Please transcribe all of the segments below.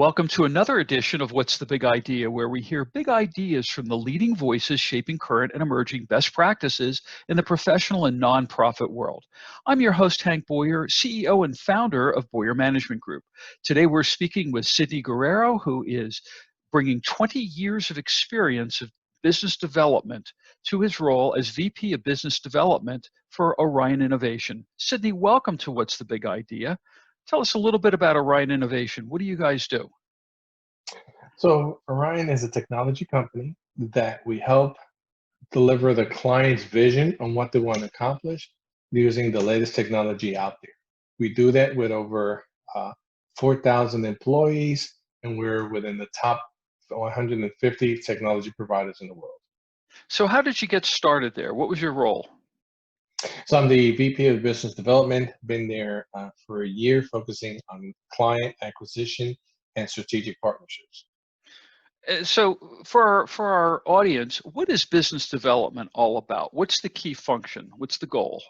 Welcome to another edition of What's the Big Idea, where we hear big ideas from the leading voices shaping current and emerging best practices in the professional and nonprofit world. I'm your host, Hank Boyer, CEO and founder of Boyer Management Group. Today, we're speaking with Sydney Guerrero, who is bringing 20 years of experience of business development to his role as VP of Business Development for Orion Innovation. Sydney, welcome to What's the Big Idea. Tell us a little bit about Orion Innovation. What do you guys do? So Orion is a technology company that we help deliver the client's vision on what they want to accomplish using the latest technology out there. We do that with over 4,000 employees, and we're within the top 150 technology providers in the world. So how did you get started there? What was your role? So I'm the VP of Business Development, been there for a year, focusing on client acquisition and strategic partnerships. So for our audience, what is business development all about? What's the key function? What's the goal?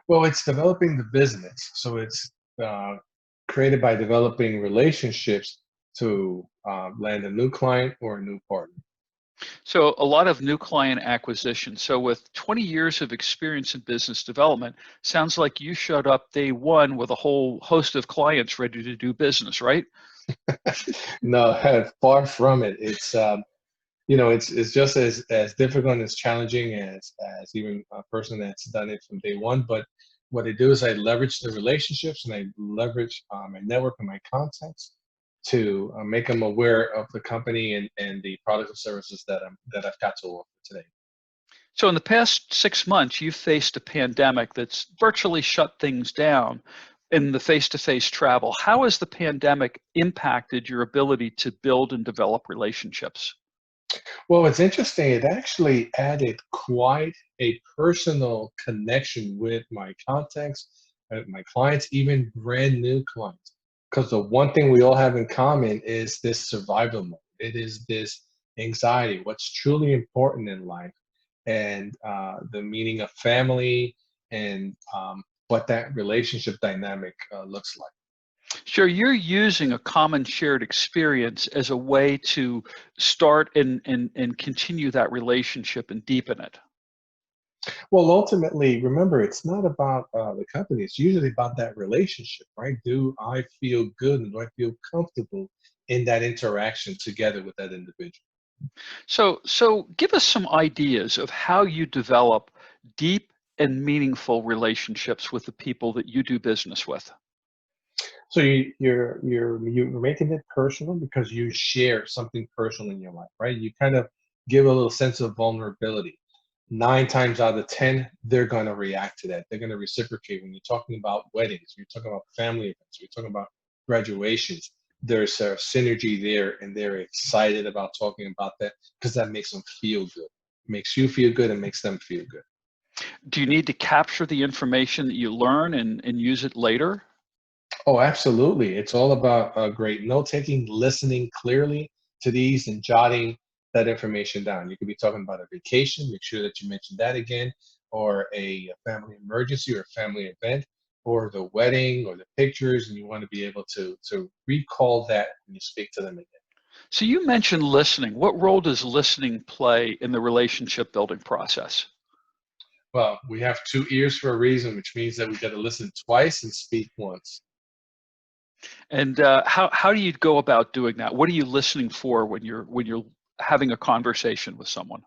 Well, it's developing the business. So it's created by developing relationships to land a new client or a new partner. So a lot of new client acquisition. So with 20 years of experience in business development, sounds like you showed up day one with a whole host of clients ready to do business, right? No, far from it. It's just as difficult and as challenging as even a person that's done it from day one. But what I do is I leverage the relationships and I leverage my network and my contacts to make them aware of the company and the products and services that I've got to offer today. So in the past 6 months, you've faced a pandemic that's virtually shut things down in the face-to-face travel. How has the pandemic impacted your ability to build and develop relationships? Well, it's interesting. It actually added quite a personal connection with my contacts, my clients, even brand new clients. Because the one thing we all have in common is this survival mode. It is this anxiety, what's truly important in life, and the meaning of family and what that relationship dynamic looks like. Sure, you're using a common shared experience as a way to start and continue that relationship and deepen it. Well, ultimately, remember, it's not about the company. It's usually about that relationship, right? Do I feel good and do I feel comfortable in that interaction together with that individual? So give us some ideas of how you develop deep and meaningful relationships with the people that you do business with. So you're making it personal because you share something personal in your life, right? You kind of give a little sense of vulnerability. 9 times out of 10, they're going to react to that. They're going to reciprocate. When you're talking about weddings, you're talking about family events, you're talking about graduations, there's a synergy there, and they're excited about talking about that because that makes them feel good. Makes you feel good and makes them feel good. Do you need to capture the information that you learn and use it later? Oh, absolutely. It's all about great note taking, listening clearly to these, and jotting that information down. You could be talking about a vacation, make sure that you mention that again, or a family emergency or a family event, or the wedding or the pictures, and you want to be able to recall that when you speak to them again. So you mentioned listening. What role does listening play in the relationship building process? Well, we have two ears for a reason, which means that we got to listen twice and speak once. And how do you go about doing that? What are you listening for when you're having a conversation with someone?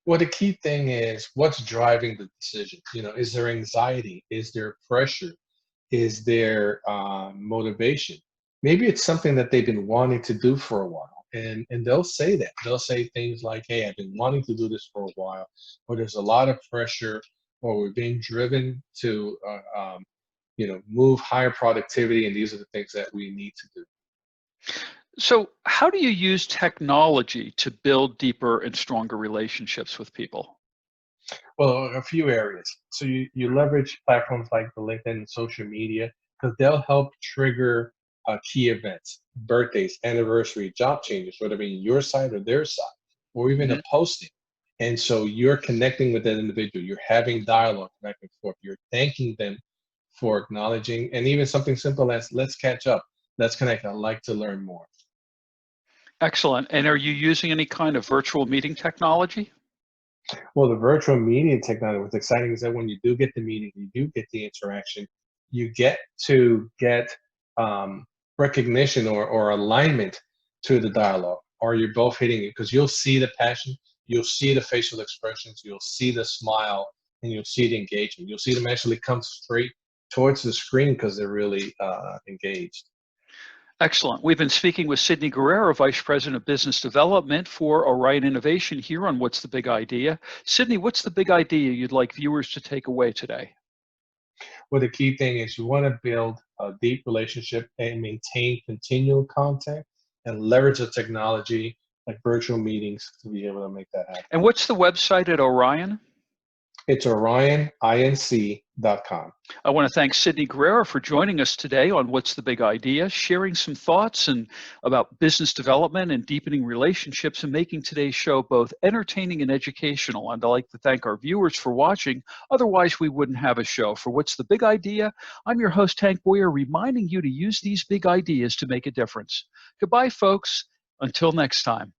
Well, the key thing is what's driving the decision. Is there anxiety? Is there pressure? Is there motivation? Maybe it's something that they've been wanting to do for a while, and they'll say that. They'll say things like, "Hey, I've been wanting to do this for a while," or "There's a lot of pressure," or "We're being driven to, move higher productivity, and these are the things that we need to do." So how do you use technology to build deeper and stronger relationships with people? Well, a few areas. So you leverage platforms like the LinkedIn and social media because they'll help trigger key events, birthdays, anniversary, job changes, whether it be your side or their side, or even a Mhm. posting. And so you're connecting with that individual. You're having dialogue back and forth. You're thanking them for acknowledging, and even something simple as "let's catch up." let's connect. I'd like to learn more. Excellent. And are you using any kind of virtual meeting technology? Well, the virtual meeting technology, what's exciting is that when you do get the meeting, you do get the interaction, you get to get um, recognition or alignment to the dialogue, or you're both hitting it because you'll see the passion, you'll see the facial expressions, you'll see the smile, and you'll see the engagement. You'll see them actually come straight towards the screen because they're really engaged. Excellent. We've been speaking with Sydney Guerrero, Vice President of Business Development for Orion Innovation here on What's the Big Idea. Sydney, what's the big idea you'd like viewers to take away today? Well, the key thing is you want to build a deep relationship and maintain continual contact and leverage the technology like virtual meetings to be able to make that happen. And what's the website at Orion? It's orioninc.com. I want to thank Sydney Guerrero for joining us today on What's the Big Idea, sharing some thoughts and about business development and deepening relationships and making today's show both entertaining and educational. And I'd like to thank our viewers for watching. Otherwise, we wouldn't have a show. For What's the Big Idea, I'm your host, Hank Boyer, reminding you to use these big ideas to make a difference. Goodbye, folks. Until next time.